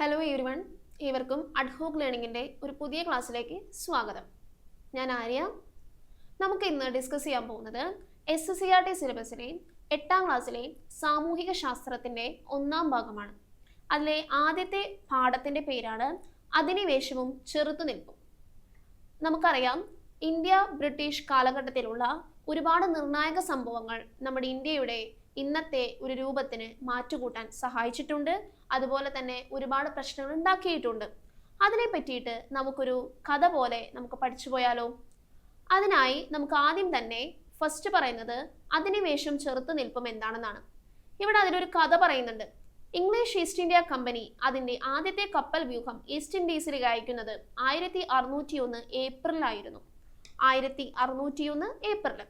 Hello everyone, ഏവർക്കും ad hoc ലേണിംഗിൻ്റെ ഒരു പുതിയ ക്ലാസ്സിലേക്ക് സ്വാഗതം. ഞാൻ ആര്യ. നമുക്ക് ഇന്ന് ഡിസ്കസ് ചെയ്യാൻ പോകുന്നത് SSCRT സിലബസിലെ 8ാം ക്ലാസ്സിലെ സാമൂഹിക ശാസ്ത്രത്തിൻ്റെ 1ാം ഭാഗമാണ്. അതിലെ ആദ്യത്തെ പാഠത്തിൻ്റെ പേരാണ് അധിനിവേശവും ചെറുത്തുനിൽപ്പും. നമുക്കറിയാം, ഇന്ത്യ ബ്രിട്ടീഷ് കാലഘട്ടത്തിലുള്ള ഒരുപാട് നിർണായക സംഭവങ്ങൾ നമ്മുടെ ഇന്ത്യയുടെ ഇന്നത്തെ ഒരു രൂപത്തിന് മാറ്റുകൂട്ടാൻ സഹായിച്ചിട്ടുണ്ട്. അതുപോലെ തന്നെ ഒരുപാട് പ്രശ്നങ്ങൾ ഉണ്ടാക്കിയിട്ടുണ്ട്. അതിനെ പറ്റിയിട്ട് നമുക്കൊരു കഥ പോലെ നമുക്ക് പഠിച്ചു പോയാലോ? അതിനായി നമുക്ക് ആദ്യം തന്നെ ഫസ്റ്റ് പറയുന്നത് അധിനിവേശം ചെറുത്തുനിൽപ്പും എന്താണെന്നാണ്. ഇവിടെ അതിലൊരു കഥ പറയുന്നുണ്ട്. ഇംഗ്ലീഷ് ഈസ്റ്റ് ഇന്ത്യ കമ്പനി അതിൻ്റെ ആദ്യത്തെ കപ്പൽ വ്യൂഹം ഈസ്റ്റ് ഇൻഡീസിലേക്ക് അയക്കുന്നത് 1601 ഏപ്രിലായിരുന്നു. 1601 ഏപ്രിൽ.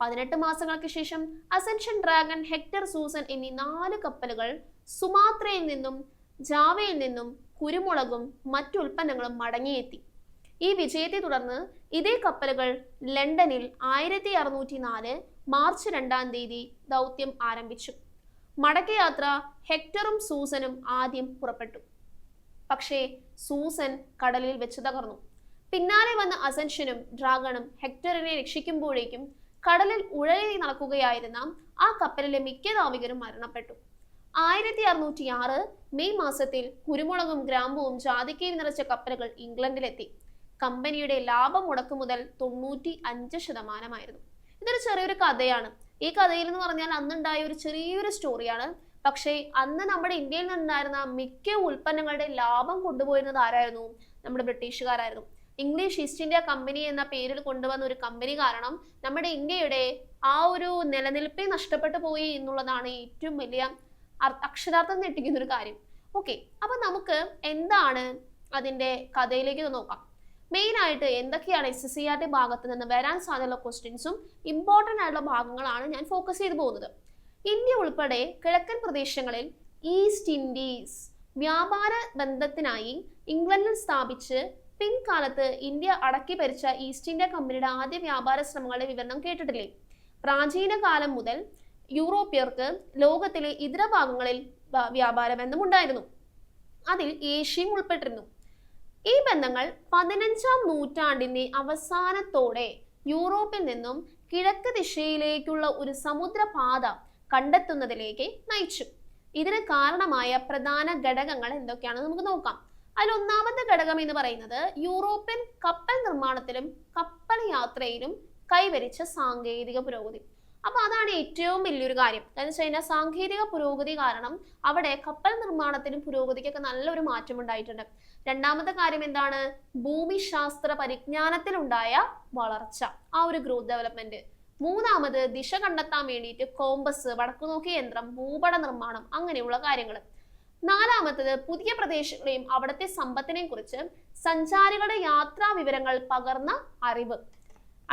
18 മാസങ്ങൾക്ക് ശേഷം അസെൻഷൻ ഡ്രാഗൺ, ഹെക്ടർ, സൂസൻ എന്നീ 4 കപ്പലുകൾ സുമാത്രയിൽ നിന്നും ജാവയിൽ നിന്നും കുരുമുളകും മറ്റു ഉൽപ്പന്നങ്ങളും മടങ്ങിയെത്തി. ഈ വിജയത്തെ തുടർന്ന് ഇതേ കപ്പലുകൾ ലണ്ടനിൽ 1604 മാർച്ച് 2-ാം തീയതി ദൗത്യം ആരംഭിച്ചു. മടക്കയാത്ര ഹെക്ടറും സൂസനും ആദ്യം പുറപ്പെട്ടു. പക്ഷേ സൂസൻ കടലിൽ വെച്ച് തകർന്നു. പിന്നാലെ വന്ന അസെൻഷനും ഡ്രാഗണും ഹെക്ടറിനെ രക്ഷിക്കുമ്പോഴേക്കും കടലിൽ ഉഴറി നടക്കുകയായിരുന്ന ആ കപ്പലിലെ മിക്ക നാവികരും മരണപ്പെട്ടു. 1606 മെയ് മാസത്തിൽ കുരുമുളകും ഗ്രാമ്പുവും ജാതിക്കയും നിറച്ച കപ്പലുകൾ ഇംഗ്ലണ്ടിലെത്തി. കമ്പനിയുടെ ലാഭം മുടക്കുമുതൽ 95%. ഇതൊരു ചെറിയൊരു കഥയാണ്. ഈ കഥയിൽ എന്ന് പറഞ്ഞാൽ അന്നുണ്ടായ ഒരു ചെറിയൊരു സ്റ്റോറിയാണ്. പക്ഷേ അന്ന് നമ്മുടെ ഇന്ത്യയിൽ നിന്നുണ്ടായിരുന്ന മിക്ക ഉൽപ്പന്നങ്ങളുടെ ലാഭം കൊണ്ടുപോയിരുന്നത് ആരായിരുന്നു? നമ്മുടെ ബ്രിട്ടീഷുകാരായിരുന്നു. ഇംഗ്ലീഷ് ഈസ്റ്റ് ഇന്ത്യ കമ്പനി എന്ന പേരിൽ കൊണ്ടുവന്ന ഒരു കമ്പനി കാരണം നമ്മുടെ ഇന്ത്യയുടെ ആ ഒരു നിലനിൽപ്പേ നഷ്ടപ്പെട്ടു പോയി എന്നുള്ളതാണ് ഏറ്റവും വലിയ അക്ഷരാർത്ഥം ഞെട്ടിക്കുന്ന ഒരു കാര്യം. ഓക്കെ, അപ്പൊ നമുക്ക് എന്താണ് അതിന്റെ കഥയിലേക്ക് നോക്കാം. മെയിൻ ആയിട്ട് എന്തൊക്കെയാണ് SSCRT ഭാഗത്ത് നിന്ന് വരാൻ സാധ്യതയുള്ള ക്വസ്റ്റ്യൻസും ഇമ്പോർട്ടൻ്റ് ആയിട്ടുള്ള ഭാഗങ്ങളാണ് ഞാൻ ഫോക്കസ് ചെയ്തു പോകുന്നത്. ഇന്ത്യ ഉൾപ്പെടെ കിഴക്കൻ പ്രദേശങ്ങളിൽ ഈസ്റ്റ് ഇൻഡീസ് വ്യാപാര ബന്ധത്തിനായി ഇംഗ്ലണ്ടിൽ സ്ഥാപിച്ച് പിൻകാലത്ത് ഇന്ത്യ അടക്കി ഭരിച്ച ഈസ്റ്റ് ഇന്ത്യ കമ്പനിയുടെ ആദ്യ വ്യാപാര ശ്രമങ്ങളുടെ വിവരണം കേട്ടിട്ടില്ലേ? പ്രാചീന കാലം മുതൽ യൂറോപ്യർക്ക് ലോകത്തിലെ ഇതര ഭാഗങ്ങളിൽ വ്യാപാര ബന്ധമുണ്ടായിരുന്നു. അതിൽ ഏഷ്യയും ഉൾപ്പെട്ടിരുന്നു. ഈ ബന്ധങ്ങൾ 15-ാം നൂറ്റാണ്ടിന്റെ അവസാനത്തോടെ യൂറോപ്പിൽ നിന്നും കിഴക്ക് ദിശയിലേക്കുള്ള ഒരു സമുദ്രപാത കണ്ടെത്തുന്നതിലേക്ക് നയിച്ചു. ഇതിന് കാരണമായ പ്രധാന ഘടകങ്ങൾ എന്തൊക്കെയാണെന്ന് നമുക്ക് നോക്കാം. അതിൽ ഒന്നാമത്തെ ഘടകം എന്ന് പറയുന്നത് യൂറോപ്യൻ കപ്പൽ നിർമ്മാണത്തിലും കപ്പൽ യാത്രയിലും കൈവരിച്ച സാങ്കേതിക പുരോഗതി. അപ്പൊ അതാണ് ഏറ്റവും വലിയൊരു കാര്യം. എന്ന് വെച്ച് കഴിഞ്ഞാൽ സാങ്കേതിക പുരോഗതി കാരണം അവിടെ കപ്പൽ നിർമ്മാണത്തിലും പുരോഗതിക്കൊക്കെ നല്ലൊരു മാറ്റം ഉണ്ടായിട്ടുണ്ട്. രണ്ടാമത്തെ കാര്യം എന്താണ്? ഭൂമിശാസ്ത്ര പരിജ്ഞാനത്തിലുണ്ടായ വളർച്ച, ആ ഒരു ഗ്രോത്ത് ഡെവലപ്മെന്റ്. മൂന്നാമത് ദിശ കണ്ടെത്താൻ വേണ്ടിയിട്ട് കോമ്പസ്, വടക്കുനോക്കി യന്ത്രം, ഭൂപട നിർമ്മാണം, അങ്ങനെയുള്ള കാര്യങ്ങൾ. നാലാമത്തത് പുതിയ പ്രദേശങ്ങളെയും അവിടുത്തെ സമ്പത്തിനെയും കുറിച്ച് സഞ്ചാരികളുടെ യാത്രാ വിവരങ്ങൾ പകർന്ന അറിവ്.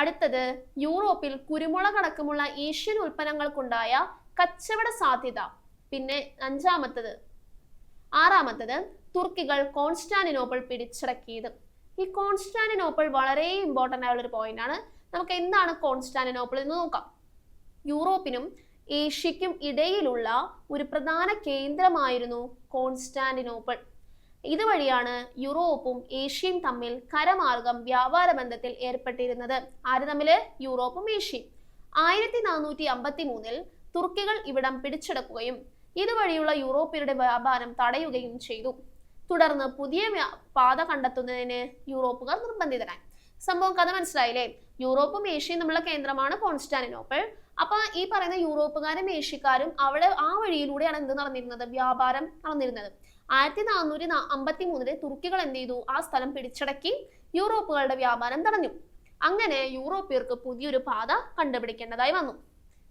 അടുത്തത് യൂറോപ്പിൽ കുരുമുളക് അടക്കമുള്ള ഏഷ്യൻ ഉൽപ്പന്നങ്ങൾക്കുണ്ടായ കച്ചവട സാധ്യത. പിന്നെ ആറാമത്തത് തുർക്കികൾ കോൺസ്റ്റാന്റിനോപ്പിൾ പിടിച്ചടക്കിയത്. ഈ കോൺസ്റ്റാന്റിനോപ്പിൾ വളരെ ഇമ്പോർട്ടൻ്റ് ആയുള്ള ഒരു പോയിന്റ് ആണ്. നമുക്ക് എന്താണ് കോൺസ്റ്റാന്റിനോപ്പിൾ എന്ന് നോക്കാം. യൂറോപ്പിനും ഏഷ്യയ്ക്കും ഇടയിലുള്ള ഒരു പ്രധാന കേന്ദ്രമായിരുന്നു കോൺസ്റ്റാന്റിനോപ്പിൾ. ഇതുവഴിയാണ് യൂറോപ്പും ഏഷ്യയും തമ്മിൽ കരമാർഗം വ്യാപാര ബന്ധത്തിൽ ഏർപ്പെട്ടിരുന്നത്. ആര് തമ്മില്? യൂറോപ്പും ഏഷ്യയും. 1453 തുർക്കികൾ ഇവിടം പിടിച്ചെടുക്കുകയും ഇതുവഴിയുള്ള യൂറോപ്യരുടെ വ്യാപാരം തടയുകയും ചെയ്തു. തുടർന്ന് പുതിയ പാത കണ്ടെത്തുന്നതിന് യൂറോപ്പുകാർ നിർബന്ധിതരായി. സംഭവം കഥ മനസ്സിലായില്ലേ? യൂറോപ്പും ഏഷ്യയും തമ്മിലുള്ള കേന്ദ്രമാണ് കോൺസ്റ്റാന്റിനോപ്പിൾ. അപ്പൊ ഈ പറയുന്ന യൂറോപ്പുകാരും ഏഷ്യക്കാരും അവിടെ ആ വഴിയിലൂടെയാണ് എന്ത് നടന്നിരുന്നത്? വ്യാപാരം നടന്നിരുന്നത്. 1453 തുർക്കികൾ എന്ത് ചെയ്തു? ആ സ്ഥലം പിടിച്ചടക്കി യൂറോപ്പുകളുടെ വ്യാപാരം തടഞ്ഞു. അങ്ങനെ യൂറോപ്യർക്ക് പുതിയൊരു പാത കണ്ടുപിടിക്കേണ്ടതായി വന്നു.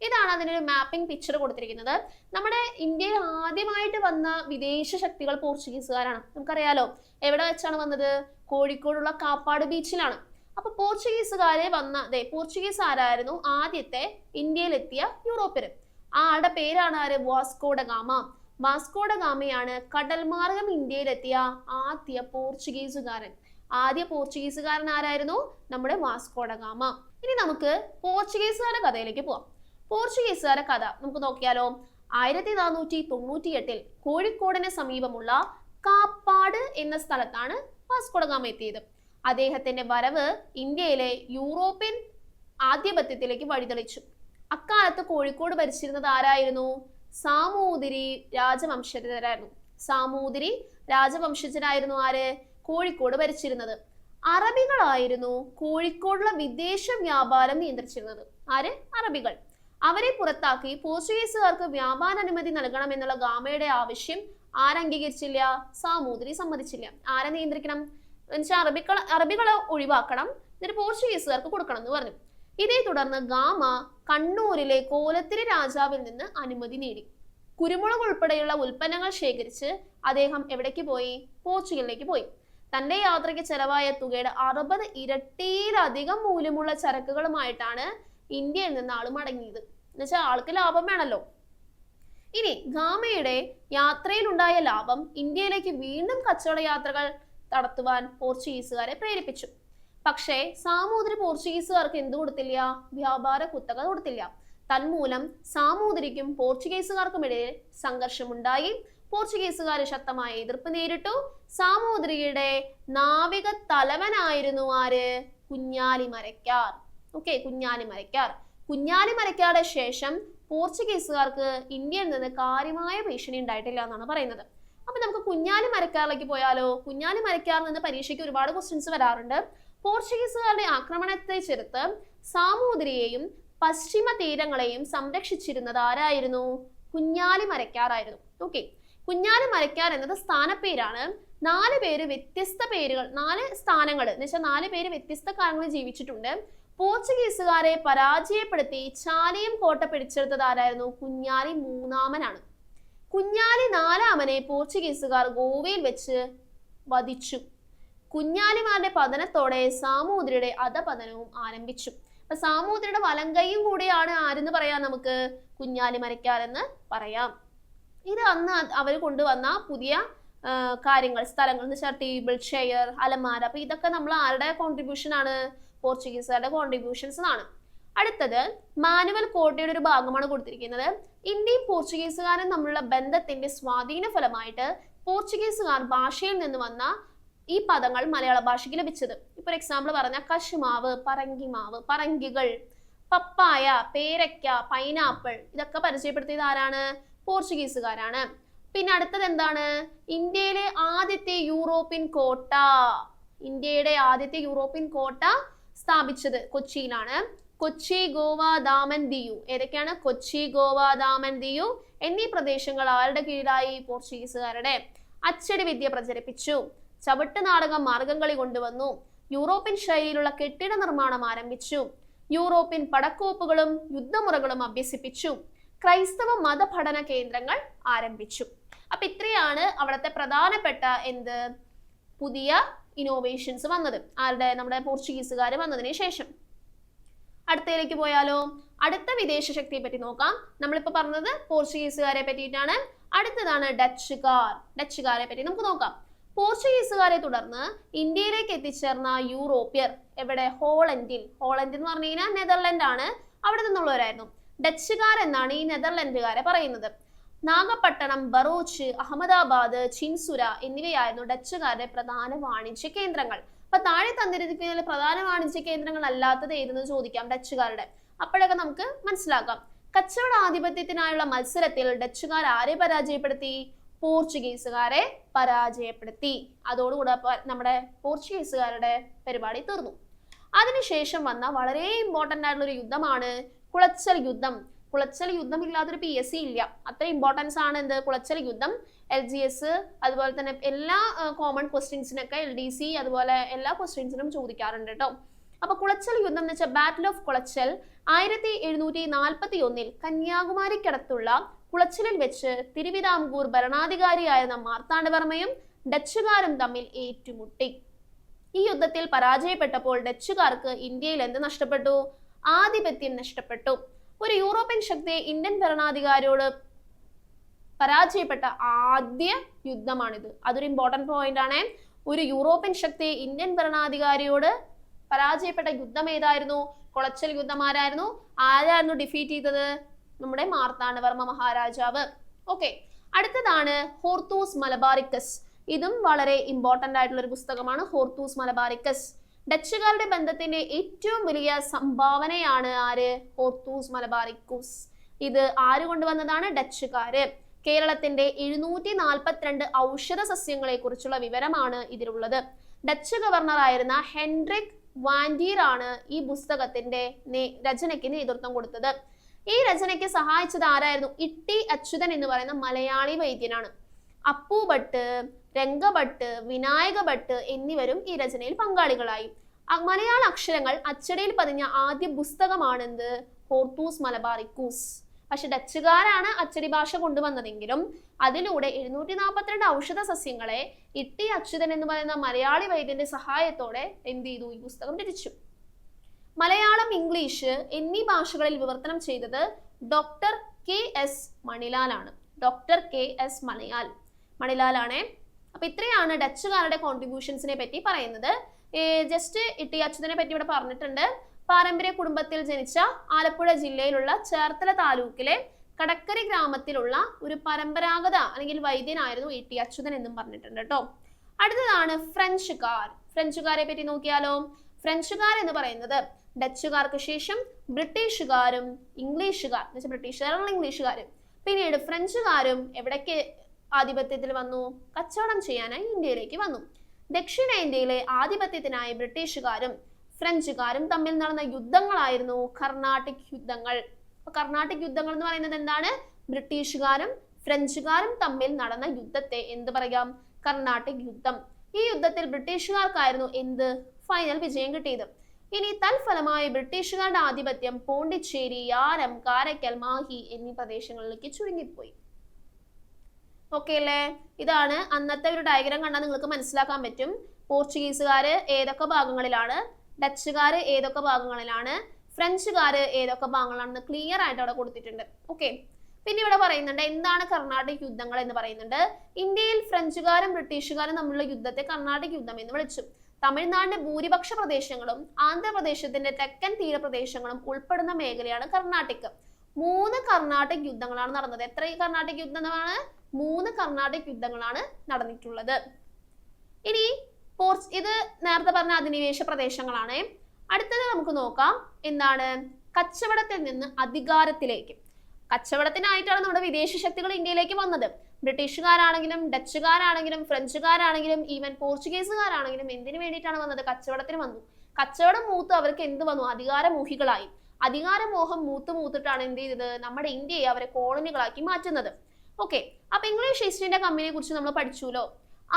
ഇതാണ് അതിനൊരു മാപ്പിംഗ് പിക്ചർ കൊടുത്തിരിക്കുന്നത്. നമ്മുടെ ഇന്ത്യയിൽ ആദ്യമായിട്ട് വന്ന വിദേശ ശക്തികൾ പോർച്ചുഗീസുകാരാണ്. നമുക്കറിയാലോ, എവിടെ വെച്ചാണ് വന്നത്? കോഴിക്കോടുള്ള കാപ്പാട് ബീച്ചിലാണ്. അപ്പൊ പോർച്ചുഗീസ് ആരായിരുന്നു? ആദ്യത്തെ ഇന്ത്യയിലെത്തിയ യൂറോപ്യര്. ആളുടെ പേരാണ് ആര്? Vasco da Gama. Vasco da ഗാമയാണ് കടൽ മാർഗം ഇന്ത്യയിലെത്തിയ ആദ്യ പോർച്ചുഗീസുകാരൻ. ആദ്യ പോർച്ചുഗീസുകാരൻ ആരായിരുന്നു? നമ്മുടെ വാസ്കോ ഡ ഗാമ. ഇനി നമുക്ക് പോർച്ചുഗീസുകാരുടെ കഥയിലേക്ക് പോവാം. പോർച്ചുഗീസുകാരുടെ കഥ നമുക്ക് നോക്കിയാലോ. 1498 കോഴിക്കോടിന് സമീപമുള്ള കാപ്പാട് എന്ന സ്ഥലത്താണ് വാസ്കോ ഡ ഗാമ എത്തിയത്. അദ്ദേഹത്തിന്റെ വരവ് ഇന്ത്യയിലെ യൂറോപ്യൻ ആധിപത്യത്തിലേക്ക് വഴിതെളിച്ചു. അക്കാലത്ത് കോഴിക്കോട് ഭരിച്ചിരുന്നത് ആരായിരുന്നു? സാമൂതിരി രാജവംശജരായിരുന്നു. സാമൂതിരി രാജവംശജരായിരുന്നു ആര്? കോഴിക്കോട് ഭരിച്ചിരുന്നത്. അറബികളായിരുന്നു കോഴിക്കോടുള്ള വിദേശ വ്യാപാരം നിയന്ത്രിച്ചിരുന്നത്. ആര്? അറബികൾ. അവരെ പുറത്താക്കി പോർച്ചുഗീസുകാർക്ക് വ്യാപാര അനുമതി നൽകണം എന്നുള്ള ഗാമയുടെ ആവശ്യം ആരംഗീകരിച്ചില്ല? സാമൂതിരി സമ്മതിച്ചില്ല. ആരെ നിയന്ത്രിക്കണം എന്നുവെച്ചാൽ അറബികളെ ഒഴിവാക്കണം, എന്നിട്ട് പോർച്ചുഗീസുകാർക്ക് കൊടുക്കണം എന്ന് പറഞ്ഞു. ഇതേ തുടർന്ന് ഗാമ കണ്ണൂരിലെ കോലത്തിരി രാജാവിൽ നിന്ന് അനുമതി നേടി. കുരുമുളക് ഉൾപ്പെടെയുള്ള ഉൽപ്പന്നങ്ങൾ ശേഖരിച്ച് അദ്ദേഹം എവിടേക്ക് പോയി? പോർച്ചുഗലിലേക്ക് പോയി. തന്റെ യാത്രയ്ക്ക് ചെലവായ തുകയുടെ 60 ഇരട്ടിയിലധികം മൂല്യമുള്ള ചരക്കുകളുമായിട്ടാണ് ഇന്ത്യയിൽ നിന്ന് ആൾ മടങ്ങിയത്. എന്നുവെച്ചാൽ ആൾക്ക് ലാഭം വേണമല്ലോ. ഇനി ഗാമയുടെ യാത്രയിലുണ്ടായ ലാഭം ഇന്ത്യയിലേക്ക് വീണ്ടും കച്ചവട യാത്രകൾ നടത്തുവാൻ പോർച്ചുഗീസുകാരെ പ്രേരിപ്പിച്ചു. പക്ഷേ സാമൂതിരി പോർച്ചുഗീസുകാർക്ക് എന്ത് കൊടുത്തില്ല? വ്യാപാര കുത്തക കൊടുത്തില്ല. തന്മൂലം സാമൂതിരിക്കും പോർച്ചുഗീസുകാർക്കുമിടയിൽ സംഘർഷമുണ്ടായി. പോർച്ചുഗീസുകാർ ശക്തമായ എതിർപ്പ് നേരിട്ടു. സാമൂതിരിയുടെ നാവിക തലവനായിരുന്നു ആര്? കുഞ്ഞാലിമരയ്ക്കാർ. ഓക്കെ, കുഞ്ഞാലിമരയ്ക്കാരുടെ ശേഷം പോർച്ചുഗീസുകാർക്ക് ഇന്ത്യയിൽ നിന്ന് കാര്യമായ ഭീഷണി ഉണ്ടായിട്ടില്ല എന്നാണ് പറയുന്നത്. അപ്പൊ നമുക്ക് കുഞ്ഞാലിമരയ്ക്കാറിലേക്ക് പോയാലോ? കുഞ്ഞാലിമരയ്ക്കാറിൽ നിന്ന് പരീക്ഷയ്ക്ക് ഒരുപാട് ക്വസ്റ്റ്യൻസ് വരാറുണ്ട്. പോർച്ചുഗീസുകാരുടെ ആക്രമണത്തെ ചെറുത്ത് സാമൂതിരിയെയും പശ്ചിമ തീരങ്ങളെയും സംരക്ഷിച്ചിരുന്നത് ആരായിരുന്നു? കുഞ്ഞാലിമരയ്ക്കാറായിരുന്നു. ഓക്കെ, കുഞ്ഞാലിമരയ്ക്കാർ എന്നത് സ്ഥാനപ്പേരാണ്. 4 പേര് വ്യത്യസ്ത പേരുകൾ, 4 സ്ഥാനങ്ങൾ എന്ന് വെച്ചാൽ 4 പേര് വ്യത്യസ്ത കാലങ്ങളിൽ ജീവിച്ചിട്ടുണ്ട്. പോർച്ചുഗീസുകാരെ പരാജയപ്പെടുത്തി ചാലിയം കോട്ട പിടിച്ചെടുത്തത് ആരായിരുന്നു? കുഞ്ഞാലി മൂന്നാമനാണ്. കുഞ്ഞാലി നാലാമനെ പോർച്ചുഗീസുകാർ ഗോവയിൽ വെച്ച് വധിച്ചു. കുഞ്ഞാലിമാരുടെ പതനത്തോടെ സാമൂതിരിയുടെ അധപതനവും ആരംഭിച്ചു. അപ്പൊ സാമൂതിരിയുടെ വലങ്കയും കൂടിയാണ് ആരെന്ന് പറയാം? നമുക്ക് കുഞ്ഞാലിമരയ്ക്കാർ എന്ന് പറയാം. ഇത് അന്ന് അവർ കൊണ്ടുവന്ന പുതിയ കാര്യങ്ങൾ, സ്ഥലങ്ങൾ എന്ന് വെച്ചാൽ ടേബിൾ, ചെയർ, അലമാര. അപ്പൊ ഇതൊക്കെ നമ്മൾ ആരുടെ കോൺട്രിബ്യൂഷൻ ആണ്? പോർച്ചുഗീസുകാരുടെ കോൺട്രിബ്യൂഷൻസ് ആണ്. അടുത്തത് മാനുവൽ കോട്ടയുടെ ഒരു ഭാഗമാണ് കൊടുത്തിരിക്കുന്നത്. ഇന്ത്യയും പോർച്ചുഗീസുകാരും തമ്മിലുള്ള ബന്ധത്തിന്റെ സ്വാധീന ഫലമായിട്ട് പോർച്ചുഗീസുകാർ ഭാഷയിൽ നിന്ന് വന്ന ഈ പദങ്ങൾ മലയാള ഭാഷയ്ക്ക് ലഭിച്ചത്. ഇപ്പൊ എക്സാമ്പിൾ പറഞ്ഞ കശുമാവ്, പറങ്കിമാവ്, പറങ്കികൾ, പപ്പായ, പേരയ്ക്ക, പൈനാപ്പിൾ, ഇതൊക്കെ പരിചയപ്പെടുത്തിയത് ആരാണ്? പോർച്ചുഗീസുകാരാണ്. പിന്നെ അടുത്തത് എന്താണ്? ഇന്ത്യയിലെ ആദ്യത്തെ യൂറോപ്യൻ കോട്ട. ഇന്ത്യയുടെ ആദ്യത്തെ യൂറോപ്യൻ കോട്ട സ്ഥാപിച്ചത് കൊച്ചിയിലാണ്. കൊച്ചി, ഗോവ, ദാമൻ, ദിയു. ഏതൊക്കെയാണ്? കൊച്ചി, ഗോവ, ദാമൻ, ദിയു എന്നീ പ്രദേശങ്ങൾ ആരുടെ കീഴിലായി? പോർച്ചുഗീസുകാരുടെ. അച്ചടി വിദ്യ പ്രചരിപ്പിച്ചു. ചവിട്ട് നാടകം, മാർഗംകളി കൊണ്ടുവന്നു. യൂറോപ്യൻ ശൈലിയിലുള്ള കെട്ടിട നിർമ്മാണം ആരംഭിച്ചു. യൂറോപ്യൻ പടക്കോപ്പുകളും യുദ്ധമുറകളും അഭ്യസിപ്പിച്ചു. ക്രൈസ്തവ മതപഠന കേന്ദ്രങ്ങൾ ആരംഭിച്ചു. അപ്പൊ ഇത്രയാണ് അവിടുത്തെ പ്രധാനപ്പെട്ട പുതിയ ഇന്നോവേഷൻസ് വന്നത് ആരുടെ? നമ്മുടെ പോർച്ചുഗീസുകാർ വന്നതിന് ശേഷം. അടുത്തയിലേക്ക് പോയാലോ? അടുത്ത വിദേശ ശക്തിയെ പറ്റി നോക്കാം. നമ്മളിപ്പോ പറഞ്ഞത് പോർച്ചുഗീസുകാരെ പറ്റിയിട്ടാണ്. അടുത്തതാണ് ഡച്ചുകാരെ പറ്റി നമുക്ക് നോക്കാം. പോർച്ചുഗീസുകാരെ തുടർന്ന് ഇന്ത്യയിലേക്ക് എത്തിച്ചേർന്ന യൂറോപ്യർ എവിടെ? ഹോളണ്ടിൽ എന്ന് പറഞ്ഞു കഴിഞ്ഞാൽ നെതർലൻഡ് ആണ്. അവിടെ നിന്നുള്ളവരായിരുന്നു. ഡച്ചുകാരെന്നാണ് ഈ നെതർലൻഡുകാരെ പറയുന്നത്. നാഗപട്ടണം, ബറോച്ച്, അഹമ്മദാബാദ്, ചിൻസുര എന്നിവയായിരുന്നു ഡച്ചുകാരുടെ പ്രധാന വാണിജ്യ കേന്ദ്രങ്ങൾ. അപ്പൊ താഴെ തന്നിരിക്കുന്ന പ്രധാന വാണിജ്യ കേന്ദ്രങ്ങൾ അല്ലാത്തത് ഏതെന്ന് ചോദിക്കാം ഡച്ചുകാരുടെ. അപ്പോഴൊക്കെ നമുക്ക് മനസ്സിലാക്കാം. കച്ചവട ആധിപത്യത്തിനായുള്ള മത്സരത്തിൽ ഡച്ചുകാർ ആരെ പരാജയപ്പെടുത്തി? പോർച്ചുഗീസുകാരെ പരാജയപ്പെടുത്തി. അതോടുകൂടെ നമ്മുടെ പോർച്ചുഗീസുകാരുടെ പരിപാടി തീർന്നു. അതിനുശേഷം വന്ന വളരെ ഇമ്പോർട്ടന്റ് ആയിട്ടുള്ള ഒരു യുദ്ധമാണ് കുളച്ചൽ യുദ്ധം. കുളച്ചൽ യുദ്ധം ഇല്ലാത്തൊരു PSC ഇല്ല. അത്ര ഇമ്പോർട്ടൻസ് ആണ് കുളച്ചൽ യുദ്ധം. LGS അതുപോലെ തന്നെ എല്ലാ കോമൺ ക്വസ്റ്റ്യൻസിനൊക്കെ LDC അതുപോലെ എല്ലാ ക്വസ്റ്റ്യൻസിനും ചോദിക്കാറുണ്ട് കേട്ടോ. അപ്പൊ കുളച്ചൽ യുദ്ധം എന്ന് വെച്ചാൽ ബാറ്റിൽ ഓഫ് കുളച്ചൽ 1741 കന്യാകുമാരിക്കടുത്തുള്ള കുളച്ചലിൽ വെച്ച് തിരുവിതാംകൂർ ഭരണാധികാരിയായിരുന്ന മാർത്താണ്ഡവർമ്മയും ഡച്ചുകാരും തമ്മിൽ ഏറ്റുമുട്ടി. ഈ യുദ്ധത്തിൽ പരാജയപ്പെട്ടപ്പോൾ ഡച്ചുകാർക്ക് ഇന്ത്യയിൽ എന്ത് നഷ്ടപ്പെട്ടു? ആധിപത്യം നഷ്ടപ്പെട്ടു. ഒരു യൂറോപ്യൻ ശക്തി ഇന്ത്യൻ ഭരണാധികാരിയോട് പരാജയപ്പെട്ട ആദ്യ യുദ്ധമാണിത്. അതൊരു ഇമ്പോർട്ടന്റ് പോയിന്റ് ആണ്. ഒരു യൂറോപ്യൻ ശക്തി ഇന്ത്യൻ ഭരണാധികാരിയോട് പരാജയപ്പെട്ട യുദ്ധം ഏതായിരുന്നു? കുളച്ചൽ യുദ്ധം. ആരായിരുന്നു ഡിഫീറ്റ് ചെയ്തത്? നമ്മുടെ മാർത്താണ്ഡവർമ്മ മഹാരാജാവ്. ഓക്കെ, അടുത്തതാണ് ഹോർത്തൂസ് മലബാറിക്കസ്. ഇതും വളരെ ഇമ്പോർട്ടന്റ് ആയിട്ടുള്ള ഒരു പുസ്തകമാണ്, ഹോർത്തൂസ് മലബാറിക്കസ്. ഡച്ചുകാരുടെ ബന്ധത്തിന്റെ ഏറ്റവും വലിയ സംഭാവനയാണ് ആര്? Hortus Malabaricus. ഇത് ആര് കൊണ്ടുവന്നതാണ്? ഡച്ചുകാര്. കേരളത്തിന്റെ 742 ഔഷധ സസ്യങ്ങളെ കുറിച്ചുള്ള വിവരമാണ് ഇതിലുള്ളത്. ഡച്ച് ഗവർണർ ആയിരുന്ന ഹെൻറിക് വാൻഡീർ ആണ് ഈ പുസ്തകത്തിന്റെ രചനയ്ക്ക് നേതൃത്വം കൊടുത്തത്. ഈ രചനയ്ക്ക് സഹായിച്ചത് ആരായിരുന്നു? ഇട്ടി അച്യുതൻ എന്ന് പറയുന്ന മലയാളി വൈദ്യനാണ്. അപ്പു ഭട്ട്, രംഗഭട്ട്, വിനായക ഭട്ട് എന്നിവരും ഈ രചനയിൽ പങ്കാളികളായി. മലയാള അക്ഷരങ്ങൾ അച്ചടിയിൽ പതിഞ്ഞ ആദ്യ പുസ്തകമാണെന്ത്? Hortus Malabaricus. പക്ഷെ ഡച്ചുകാരാണ് അച്ചടി ഭാഷ കൊണ്ടുവന്നതെങ്കിലും അതിലൂടെ 742 ഔഷധ സസ്യങ്ങളെ ഇട്ടി അച്യുതൻ എന്ന് പറയുന്ന മലയാളി വൈദ്യന്റെ സഹായത്തോടെ എന്ത് ചെയ്തു? ഈ പുസ്തകം രചിച്ചു. മലയാളം, ഇംഗ്ലീഷ് എന്നീ ഭാഷകളിൽ വിവർത്തനം ചെയ്തത് ഡോക്ടർ കെ എസ് മണിലാലാണ്. ഡോക്ടർ കെ എസ് മണിലാലാണ്. അപ്പൊ ഇത്രയാണ് ഡച്ചുകാരുടെ കോൺട്രിബ്യൂഷൻസിനെ പറ്റി പറയുന്നത്. ജസ്റ്റ് ഇട്ടി അച്യുതനെ പറ്റി ഇവിടെ പറഞ്ഞിട്ടുണ്ട്. പാരമ്പര്യ കുടുംബത്തിൽ ജനിച്ച ആലപ്പുഴ ജില്ലയിലുള്ള ചേർത്തല താലൂക്കിലെ കടക്കരി ഗ്രാമത്തിലുള്ള ഒരു പരമ്പരാഗത അല്ലെങ്കിൽ വൈദ്യനായിരുന്നു ഇ ടി അച്യുതൻ എന്നും പറഞ്ഞിട്ടുണ്ട് കേട്ടോ. അടുത്തതാണ് ഫ്രഞ്ചുകാർ. ഫ്രഞ്ചുകാരെ പറ്റി നോക്കിയാലോ. ഫ്രഞ്ചുകാർ എന്ന് പറയുന്നത് ഡച്ചുകാർക്ക് ശേഷം ബ്രിട്ടീഷുകാരും ഇംഗ്ലീഷുകാർ എന്ന് വെച്ചാൽ ബ്രിട്ടീഷുകാരാണ് ഇംഗ്ലീഷുകാരും പിന്നീട് ഫ്രഞ്ചുകാരും എവിടേക്ക് ആധിപത്യത്തിൽ വന്നു? കച്ചവടം ചെയ്യാനായി ഇന്ത്യയിലേക്ക് വന്നു. ദക്ഷിണേന്ത്യയിലെ ആധിപത്യത്തിനായി ബ്രിട്ടീഷുകാരും ഫ്രഞ്ചുകാരും തമ്മിൽ നടന്ന യുദ്ധങ്ങളായിരുന്നു കർണാട്ടിക് യുദ്ധങ്ങൾ. കർണാട്ടിക് യുദ്ധങ്ങൾ എന്ന് പറയുന്നത് എന്താണ്? ബ്രിട്ടീഷുകാരും ഫ്രഞ്ചുകാരും തമ്മിൽ നടന്ന യുദ്ധത്തെ എന്ത് പറയാം? കർണാട്ടിക് യുദ്ധം. ഈ യുദ്ധത്തിൽ ബ്രിട്ടീഷുകാർക്കായിരുന്നു എന്ത്? ഫൈനൽ വിജയം കിട്ടിയത്. ഇനി തൽഫലമായി ബ്രിട്ടീഷുകാരുടെ ആധിപത്യം പോണ്ടിച്ചേരി, യാരം, കാരക്കൽ, മാഹി എന്നീ പ്രദേശങ്ങളിലേക്ക് ചുരുങ്ങിപ്പോയി. ഓക്കെ അല്ലേ? ഇതാണ് അന്നത്തെ ഒരു ഡയഗ്രാം കണ്ടാൽ നിങ്ങൾക്ക് മനസ്സിലാക്കാൻ പറ്റും പോർച്ചുഗീസുകാര് ഏതൊക്കെ ഭാഗങ്ങളിലാണ്, ഡച്ചുകാര് ഏതൊക്കെ ഭാഗങ്ങളിലാണ്, ഫ്രഞ്ചുകാര് ഏതൊക്കെ ഭാഗങ്ങളാണെന്ന് ക്ലിയർ ആയിട്ട് അവിടെ കൊടുത്തിട്ടുണ്ട്. ഓക്കെ. പിന്നെ ഇവിടെ പറയുന്നുണ്ട് എന്താണ് കർണാട്ടിക് യുദ്ധങ്ങൾ എന്ന് പറയുന്നുണ്ട്. ഇന്ത്യയിൽ ഫ്രഞ്ചുകാരും ബ്രിട്ടീഷുകാരും തമ്മിലുള്ള യുദ്ധത്തെ കർണാട്ടിക് യുദ്ധം എന്ന് വിളിച്ചു. തമിഴ്നാടിന്റെ ഭൂരിപക്ഷ പ്രദേശങ്ങളും ആന്ധ്രാപ്രദേശത്തിന്റെ തെക്കൻ തീരപ്രദേശങ്ങളും ഉൾപ്പെടുന്ന മേഖലയാണ് കർണാട്ടിക്. 3 കർണാട്ടിക് യുദ്ധങ്ങളാണ് നടന്നത്. എത്ര കർണാട്ടിക് യുദ്ധങ്ങളാണ്? 3 കർണാട്ടിക് യുദ്ധങ്ങളാണ് നടന്നിട്ടുള്ളത്. ഇനി ഇത് നേരത്തെ പറഞ്ഞ അധിനിവേശ പ്രദേശങ്ങളാണ്. അടുത്തത് നമുക്ക് നോക്കാം എന്താണ്? കച്ചവടത്തിൽ നിന്ന് അധികാരത്തിലേക്ക്. കച്ചവടത്തിനായിട്ടാണ് നമ്മുടെ വിദേശ ശക്തികൾ ഇന്ത്യയിലേക്ക് വന്നത്. ബ്രിട്ടീഷുകാരാണെങ്കിലും ഡച്ചുകാരാണെങ്കിലും ഫ്രഞ്ചുകാരാണെങ്കിലും ഈവൻ പോർച്ചുഗീസുകാരാണെങ്കിലും എന്തിനു വേണ്ടിയിട്ടാണ് വന്നത്? കച്ചവടത്തിന് വന്നു. കച്ചവടം മൂത്ത് അവർക്ക് എന്ത് വന്നു? അധികാരമോഹികളായി. അധികാരമോഹം മൂത്തിട്ടാണ് എന്ത് ചെയ്തത്? നമ്മുടെ ഇന്ത്യയെ അവരെ കോളനികളാക്കി മാറ്റുന്നത്. ഓക്കെ. അപ്പൊ ഇംഗ്ലീഷ് ഈസ്റ്റ് ഇന്ത്യ കമ്പനിയെ കുറിച്ച് നമ്മൾ പഠിച്ചുല്ലോ.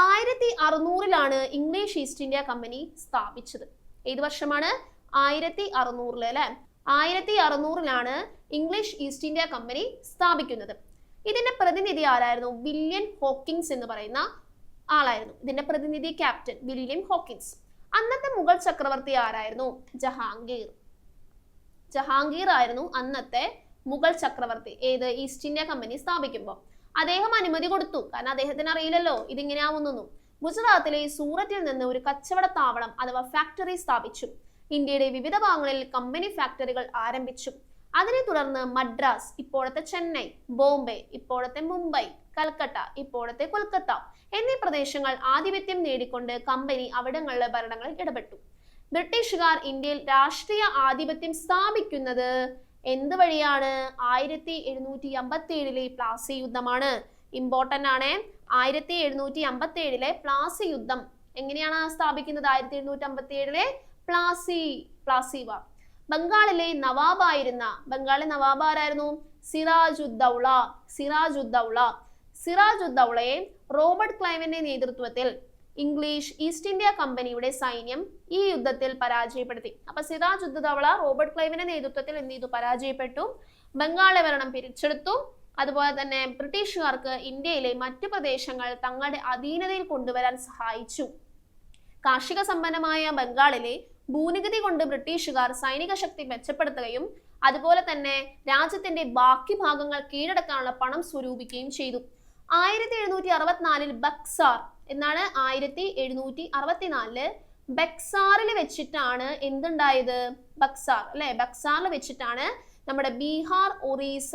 1600 ഇംഗ്ലീഷ് ഈസ്റ്റ് ഇന്ത്യ കമ്പനി സ്ഥാപിച്ചത്. ഏത് വർഷമാണ്? 1600 അല്ലെ? 1600 ഇംഗ്ലീഷ് ഈസ്റ്റ് ഇന്ത്യ കമ്പനി സ്ഥാപിക്കുന്നത്. ഇതിന്റെ പ്രതിനിധി ആരായിരുന്നു? വില്യം ഹോക്കിൻസ് എന്ന് പറയുന്ന ആളായിരുന്നു ഇതിന്റെ പ്രതിനിധി, ക്യാപ്റ്റൻ വില്യം ഹോക്കിൻസ്. അന്നത്തെ മുഗൾ ചക്രവർത്തി ആരായിരുന്നു? ജഹാംഗീർ ആയിരുന്നു അന്നത്തെ മുഗൾ ചക്രവർത്തി. ഏത്? ഈസ്റ്റ് ഇന്ത്യ കമ്പനി സ്ഥാപിക്കുമ്പോൾ അദ്ദേഹം അനുമതി കൊടുത്തു. കാരണം അദ്ദേഹത്തിന് അറിയില്ലല്ലോ ഇതിങ്ങനെയാവുന്നു. ഗുജറാത്തിലെ സൂറത്തിൽ നിന്ന് ഒരു കച്ചവട താവളം അഥവാ ഫാക്ടറി സ്ഥാപിച്ചു. ഇന്ത്യയുടെ വിവിധ ഭാഗങ്ങളിൽ കമ്പനി ഫാക്ടറികൾ ആരംഭിച്ചു. അതിനെ തുടർന്ന് മദ്രാസ്, ഇപ്പോഴത്തെ ചെന്നൈ, ബോംബെ, ഇപ്പോഴത്തെ മുംബൈ, കൽക്കട്ട, ഇപ്പോഴത്തെ കൊൽക്കത്ത എന്നീ പ്രദേശങ്ങൾ ആധിപത്യം നേടിക്കൊണ്ട് കമ്പനി അവിടങ്ങളിലെ ഭരണങ്ങളിൽ ഇടപെട്ടു. ബ്രിട്ടീഷുകാർ ഇന്ത്യയിൽ രാഷ്ട്രീയ ആധിപത്യം സ്ഥാപിക്കുന്നത് എന്ത് വഴിയാണ്? 1757 പ്ലാസി യുദ്ധമാണ്. ഇമ്പോർട്ടന്റ് ആണ്. 1757 പ്ലാസി യുദ്ധം എങ്ങനെയാണ് സ്ഥാപിക്കുന്നത്? 1757 പ്ലാസി വാർ. ബംഗാളിലെ നവാബായിരുന്ന ബംഗാളിലെ നവാബ് ആരായിരുന്നു? സിറാജുദ്ദൗളയെ റോബർട്ട് ക്ലൈവിന്റെ നേതൃത്വത്തിൽ ഇംഗ്ലീഷ് ഈസ്റ്റ് ഇന്ത്യ കമ്പനിയുടെ സൈന്യം ഈ യുദ്ധത്തിൽ പരാജയപ്പെടുത്തി. അപ്പൊ സിറാജുദ്ദൗള റോബർട്ട് ക്ലൈവിന്റെ നേതൃത്വത്തിൽ എന്ത് ചെയ്തു? പരാജയപ്പെട്ടു. ബംഗാളിലെ ഭരണം പിടിച്ചെടുത്തു. അതുപോലെ തന്നെ ബ്രിട്ടീഷുകാർക്ക് ഇന്ത്യയിലെ മറ്റു പ്രദേശങ്ങൾ തങ്ങളുടെ അധീനതയിൽ കൊണ്ടുവരാൻ സഹായിച്ചു. കാർഷിക സമ്പന്നമായ ബംഗാളിലെ ഭൂനികുതി കൊണ്ട് ബ്രിട്ടീഷുകാർ സൈനിക ശക്തി മെച്ചപ്പെടുത്തുകയും അതുപോലെ തന്നെ രാജ്യത്തിന്റെ ബാക്കി ഭാഗങ്ങൾ കീഴടക്കാനുള്ള പണം സ്വരൂപിക്കുകയും ചെയ്തു. 1764 ബക്സാർ എന്നാണ് 1764 ബക്സാറിൽ വെച്ചിട്ടാണ് എന്തുണ്ടായത്? ബക്സാർ അല്ലെ? ബക്സാറിൽ വെച്ചിട്ടാണ് നമ്മുടെ ബീഹാർ, ഒറീസ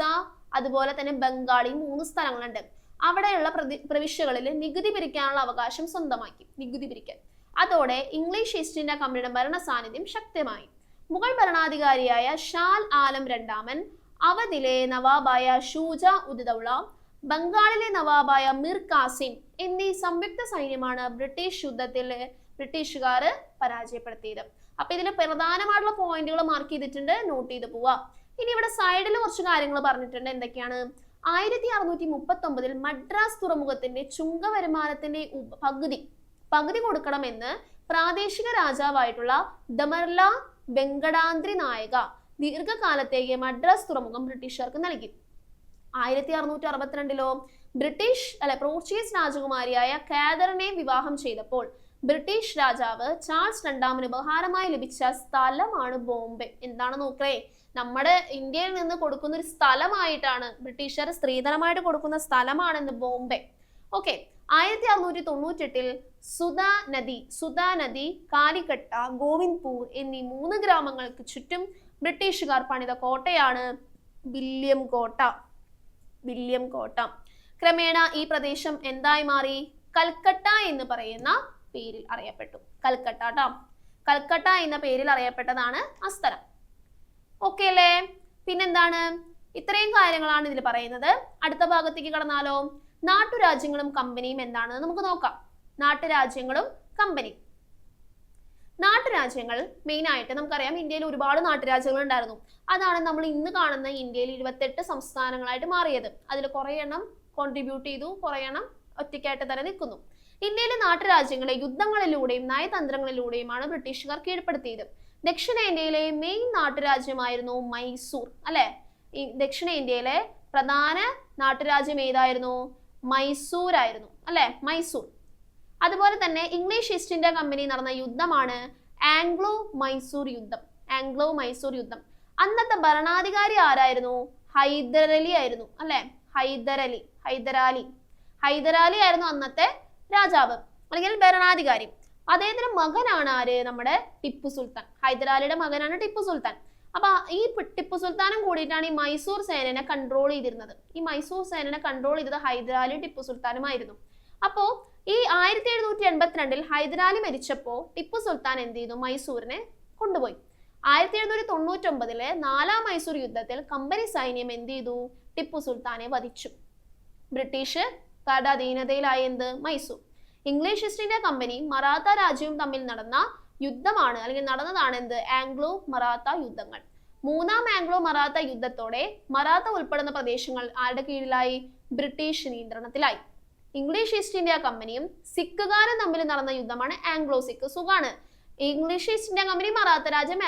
അതുപോലെ തന്നെ ബംഗാൾ ഈ 3 സ്ഥലങ്ങളുണ്ട്. അവിടെയുള്ള പ്രവിശ്യകളിൽ നികുതി പിരിക്കാനുള്ള അവകാശം സ്വന്തമാക്കി, നികുതി പിരിക്കാൻ. അതോടെ ഇംഗ്ലീഷ് ഈസ്റ്റ് ഇന്ത്യ കമ്പനിയുടെ ഭരണ സാന്നിധ്യം ശക്തമായി. മുഗൾ ഭരണാധികാരിയായ ഷാൽ ആലം രണ്ടാമൻ, അവധിലെ നവാബായ ഷൂജ ഉദ് ദൗള, ബംഗാളിലെ നവാബായ മിർ കാസിം എന്നീ സംയുക്ത സൈന്യമാണ് ബ്രിട്ടീഷ് യുദ്ധത്തിൽ ബ്രിട്ടീഷുകാർ പരാജയപ്പെടുത്തിയത്. അപ്പൊ ഇതിൽ പ്രധാനമായിട്ടുള്ള പോയിന്റുകൾ മാർക്ക് ചെയ്തിട്ടുണ്ട്, നോട്ട് ചെയ്ത് പോവാം. ഇനി ഇവിടെ സൈഡിൽ കുറച്ച് കാര്യങ്ങൾ പറഞ്ഞിട്ടുണ്ട്. എന്തൊക്കെയാണ്? 1639 മദ്രാസ് തുറമുഖത്തിന്റെ ചുങ്ക വരുമാനത്തിന്റെ പകുതി കൊടുക്കണമെന്ന് പ്രാദേശിക രാജാവായിട്ടുള്ള ദമർല വെങ്കടാദ്രി നായക ദീർഘകാലത്തേക്ക് മദ്രാസ് തുറമുഖം ബ്രിട്ടീഷുകാർക്ക് നൽകി. 1662 പോർച്ചുഗീസ് രാജകുമാരിയായ കാതറിനെ വിവാഹം ചെയ്തപ്പോൾ ബ്രിട്ടീഷ് രാജാവ് ചാൾസ് രണ്ടാമന് ഉപഹാരമായി ലഭിച്ച സ്ഥലമാണ് ബോംബെ. എന്താണ് നോക്കേ, നമ്മുടെ ഇന്ത്യയിൽ നിന്ന് കൊടുക്കുന്ന ഒരു സ്ഥലമായിട്ടാണ്, ബ്രിട്ടീഷുകാർ സ്ത്രീധനമായിട്ട് കൊടുക്കുന്ന സ്ഥലമാണെന്ന് ബോംബെ. ഓക്കെ. 1698 സുധാ നദി, കാലിക്കട്ട, ഗോവിന്ദ്പൂർ എന്നീ 3 ഗ്രാമങ്ങൾക്ക് ചുറ്റും ബ്രിട്ടീഷുകാർ പണിത കോട്ടയാണ് വില്യം കോട്ട. ക്രമേണ ഈ പ്രദേശം എന്തായി മാറി? കൽക്കട്ട എന്ന് പറയുന്ന പേരിൽ അറിയപ്പെട്ടു. കൽക്കട്ട എന്ന പേരിൽ അറിയപ്പെട്ടതാണ് ആ സ്ഥലം. ഓക്കെ അല്ലേ? പിന്നെന്താണ്? ഇത്രയും കാര്യങ്ങളാണ് ഇതിൽ പറയുന്നത്. അടുത്ത ഭാഗത്തേക്ക് കടന്നാലോ? നാട്ടുരാജ്യങ്ങളും കമ്പനിയും എന്താണെന്ന് നമുക്ക് നോക്കാം. നാട്ടുരാജ്യങ്ങളും കമ്പനിയും. നാട്ടുരാജ്യങ്ങൾ മെയിൻ ആയിട്ട് നമുക്കറിയാം, ഇന്ത്യയിൽ ഒരുപാട് നാട്ടുരാജ്യങ്ങൾ ഉണ്ടായിരുന്നു. അതാണ് നമ്മൾ ഇന്ന് കാണുന്ന ഇന്ത്യയിൽ 28 സംസ്ഥാനങ്ങളായിട്ട് മാറിയത്. അതിൽ കുറെ എണ്ണം കോൺട്രിബ്യൂട്ട് ചെയ്തു, കുറെ എണ്ണം ഒറ്റയ്ക്കായിട്ട് തന്നെ നിൽക്കുന്നു. ഇന്ത്യയിലെ നാട്ടുരാജ്യങ്ങളെ യുദ്ധങ്ങളിലൂടെയും നയതന്ത്രങ്ങളിലൂടെയുമാണ് ബ്രിട്ടീഷുകാർ കീഴ്പ്പെടുത്തിയത്. ദക്ഷിണേന്ത്യയിലെ മെയിൻ നാട്ടുരാജ്യമായിരുന്നു മൈസൂർ, അല്ലെ? ഈ ദക്ഷിണേന്ത്യയിലെ പ്രധാന നാട്ടുരാജ്യം ഏതായിരുന്നു? മൈസൂർ ആയിരുന്നു, അല്ലെ? മൈസൂർ. അതുപോലെ തന്നെ ഇംഗ്ലീഷ് ഈസ്റ്റ് ഇന്ത്യ കമ്പനി നടന്ന യുദ്ധമാണ് ആംഗ്ലോ മൈസൂർ യുദ്ധം. അന്നത്തെ ഭരണാധികാരി ആരായിരുന്നു? ഹൈദരലി ആയിരുന്നു, അല്ലെ? ഹൈദരാലി ആയിരുന്നു അന്നത്തെ രാജാവ് അല്ലെങ്കിൽ ഭരണാധികാരി. അദ്ദേഹത്തിന്റെ മകനാണ് ആര്? നമ്മുടെ ടിപ്പു സുൽത്താൻ. ഹൈദരാലിയുടെ മകനാണ് ടിപ്പു സുൽത്താൻ. അപ്പൊ ഈ ടിപ്പു സുൽത്താനും കൂടിയിട്ടാണ് ഈ മൈസൂർ സേനനെ കൺട്രോൾ ചെയ്തിരുന്നത്. ഈ മൈസൂർ സേനനെ കൺട്രോൾ ചെയ്തത് ഹൈദരാലി ടിപ്പു സുൽത്താനുമായിരുന്നു. അപ്പോ ഈ 1782 ഹൈദരാലി മരിച്ചപ്പോ ടിപ്പു സുൽത്താൻ എന്ത് ചെയ്തു? മൈസൂരിനെ കൊണ്ടുപോയി. 1799 4ാം മൈസൂർ യുദ്ധത്തിൽ കമ്പനി സൈന്യം എന്ത് ചെയ്തു? ടിപ്പു സുൽത്താനെ വധിച്ചു. ബ്രിട്ടീഷുകാരുടെ അധീനതയിലായ എന്ത്? Mysore. English East India Company Maratha രാജ്യവും തമ്മിൽ നടന്നതാണ് എന്ത്? ആംഗ്ലോ മറാത്ത യുദ്ധങ്ങൾ. 3ാം ആംഗ്ലോ മറാത്ത യുദ്ധത്തോടെ മറാത്ത ഉൾപ്പെടുന്ന പ്രദേശങ്ങൾ ആരുടെ കീഴിലായി? ബ്രിട്ടീഷ് നിയന്ത്രണത്തിലായി. ഇംഗ്ലീഷ് ഈസ്റ്റ് ഇന്ത്യ കമ്പനിയും സിഖുകാരും തമ്മിൽ നടന്ന യുദ്ധമാണ് ആംഗ്ലോ സിഖ്. സുഖാണ്. English East India Company, Maratha രാജ്യം,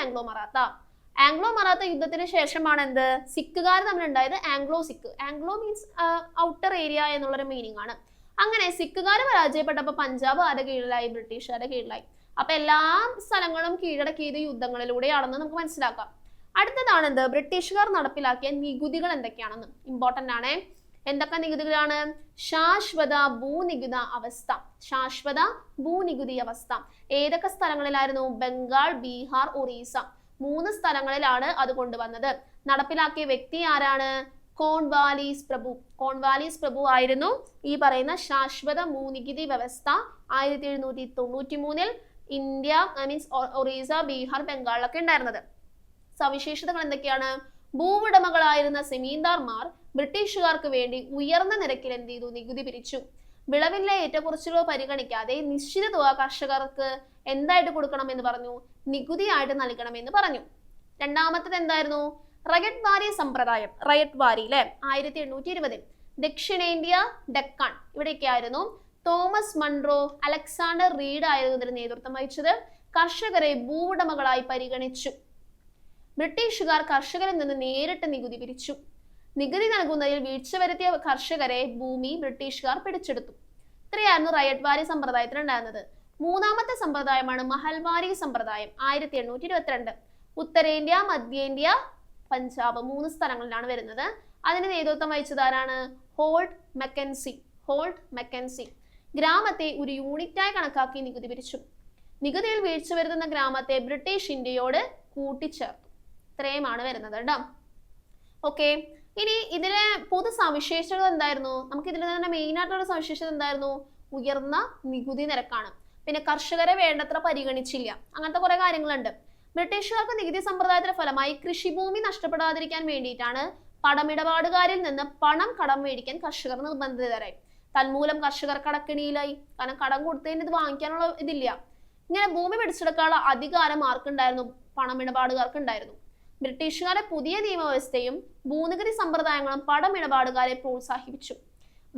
ആംഗ്ലോ മറാത്ത യുദ്ധത്തിന് ശേഷമാണ് എന്ത്? സിഖുകാർ തമ്മിലുണ്ടായത് Anglo Sikh. Anglo means outer area എന്നുള്ളൊരു മീനിങ് ആണ്. അങ്ങനെ സിഖുകാർ പരാജയപ്പെട്ടപ്പോൾ പഞ്ചാബ് ആരുടെ കീഴിലായി? ബ്രിട്ടീഷുകാരുടെ കീഴിലായി. അപ്പൊ എല്ലാ സ്ഥലങ്ങളും കീഴടക്കിയത് യുദ്ധങ്ങളിലൂടെയാണെന്ന് നമുക്ക് മനസ്സിലാക്കാം. അടുത്തതാണ് എന്ത്? ബ്രിട്ടീഷുകാർ നടപ്പിലാക്കിയ നികുതികൾ എന്തൊക്കെയാണെന്ന്. ഇമ്പോർട്ടന്റ് ആണ്. എന്തൊക്കെ നികുതികളാണ്? ശാശ്വത ഭൂനികുതി അവസ്ഥ. ഏതൊക്കെ സ്ഥലങ്ങളിലായിരുന്നു? ബംഗാൾ, ബീഹാർ, ഒറീസ 3 സ്ഥലങ്ങളിലാണ് അത് കൊണ്ടുവന്നത്. നടപ്പിലാക്കിയ വ്യക്തി ആരാണ്? കോൺവാലീസ് പ്രഭു ആയിരുന്നു ഈ പറയുന്ന ശാശ്വത ഭൂനികുതി വ്യവസ്ഥ 1793 ഇന്ത്യ മീൻസ് ഒറീസ, ബീഹാർ, ബംഗാളിലൊക്കെ ഉണ്ടായിരുന്നത്. സവിശേഷതകൾ എന്തൊക്കെയാണ്? ഭൂവുടമകളായിരുന്ന സെമീന്ദാർമാർ ബ്രിട്ടീഷുകാർക്ക് വേണ്ടി ഉയർന്ന നിരക്കിൽ എന്ത് ചെയ്തു? നികുതി പിരിച്ചു. വിളവിലെ ഏറ്റക്കുറച്ചിലോ പരിഗണിക്കാതെ നിശ്ചിത തുക കർഷകർക്ക് എന്തായിട്ട് കൊടുക്കണം എന്ന് പറഞ്ഞു? നികുതിയായിട്ട് നൽകണമെന്ന് പറഞ്ഞു. രണ്ടാമത്തത് എന്തായിരുന്നു? റയറ്റ് വാരി സമ്പ്രദായം. റയറ്റ് വാരി അല്ലെ 1820. ദക്ഷിണേന്ത്യ, ഡെക്കാൻ ഇവിടെയൊക്കെയായിരുന്നു. തോമസ് മൺറോ, അലക്സാണ്ടർ റീഡ് ആയിരുന്നു ഇതിന് നേതൃത്വം വഹിച്ചത്. കർഷകരെ ഭൂവുടമകളായി പരിഗണിച്ചു. ബ്രിട്ടീഷുകാർ കർഷകരിൽ നിന്ന് നേരിട്ട് നികുതി പിരിച്ചു. നികുതി നൽകുന്നതിൽ വീഴ്ച വരുത്തിയ കർഷകരെ ഭൂമി ബ്രിട്ടീഷുകാർ പിടിച്ചെടുത്തു. ഇത്രയായിരുന്നു റയറ്റ് വാരി സമ്പ്രദായത്തിൽ ഉണ്ടായിരുന്നത്. 3ാമത്തെ സമ്പ്രദായമാണ് മഹൽവാരി സമ്പ്രദായം 1822. ഉത്തരേന്ത്യ, മധ്യേന്ത്യ, പഞ്ചാബ് 3 സ്ഥലങ്ങളിലാണ് വരുന്നത്. അതിന് നേതൃത്വം വഹിച്ചത് ആരാണ്? Holt Mackenzie. ഗ്രാമത്തെ ഒരു യൂണിറ്റായി കണക്കാക്കി നികുതി പിരിച്ചു. നികുതിയിൽ വീഴ്ച വരുത്തുന്ന ഗ്രാമത്തെ ബ്രിട്ടീഷ് ഇന്ത്യയോട് കൂട്ടിച്ചേർത്തു. ഇത്രയുമാണ് വരുന്നത് കേട്ടോ. ഓക്കെ. ഇനി ഇതിലെ പൊതു സവിശേഷതകൾ എന്തായിരുന്നു? നമുക്ക് ഇതിൽ തന്നെ മെയിൻ ആയിട്ടുള്ള സവിശേഷത എന്തായിരുന്നു? ഉയർന്ന നികുതി നിരക്കാണ്. പിന്നെ കർഷകരെ വേണ്ടത്ര പരിഗണിച്ചില്ല, അങ്ങനത്തെ കുറെ കാര്യങ്ങളുണ്ട്. ബ്രിട്ടീഷുകാർക്ക് നികുതി സമ്പ്രദായത്തിന്റെ ഫലമായി കൃഷിഭൂമി നഷ്ടപ്പെടാതിരിക്കാൻ വേണ്ടിയിട്ടാണ് പണമിടപാടുകാരിൽ നിന്ന് പണം കടം മേടിക്കാൻ കർഷകർ നിർബന്ധിതരായി. തന്മൂലം കർഷകർ കടക്കെണിയിലായി. കാരണം കടം കൊടുത്തതിന് ഇത് വാങ്ങിക്കാനുള്ള ഇതില്ല. ഇങ്ങനെ ഭൂമി പിടിച്ചെടുക്കാനുള്ള അധികാരം ആർക്കുണ്ടായിരുന്നു? പണമിടപാടുകാർക്ക് ഉണ്ടായിരുന്നു. ബ്രിട്ടീഷുകാരുടെ പുതിയ നിയമവ്യവസ്ഥയും ഭൂനികുതി സമ്പ്രദായങ്ങളും പണമിടപാടുകാരെ പ്രോത്സാഹിപ്പിച്ചു.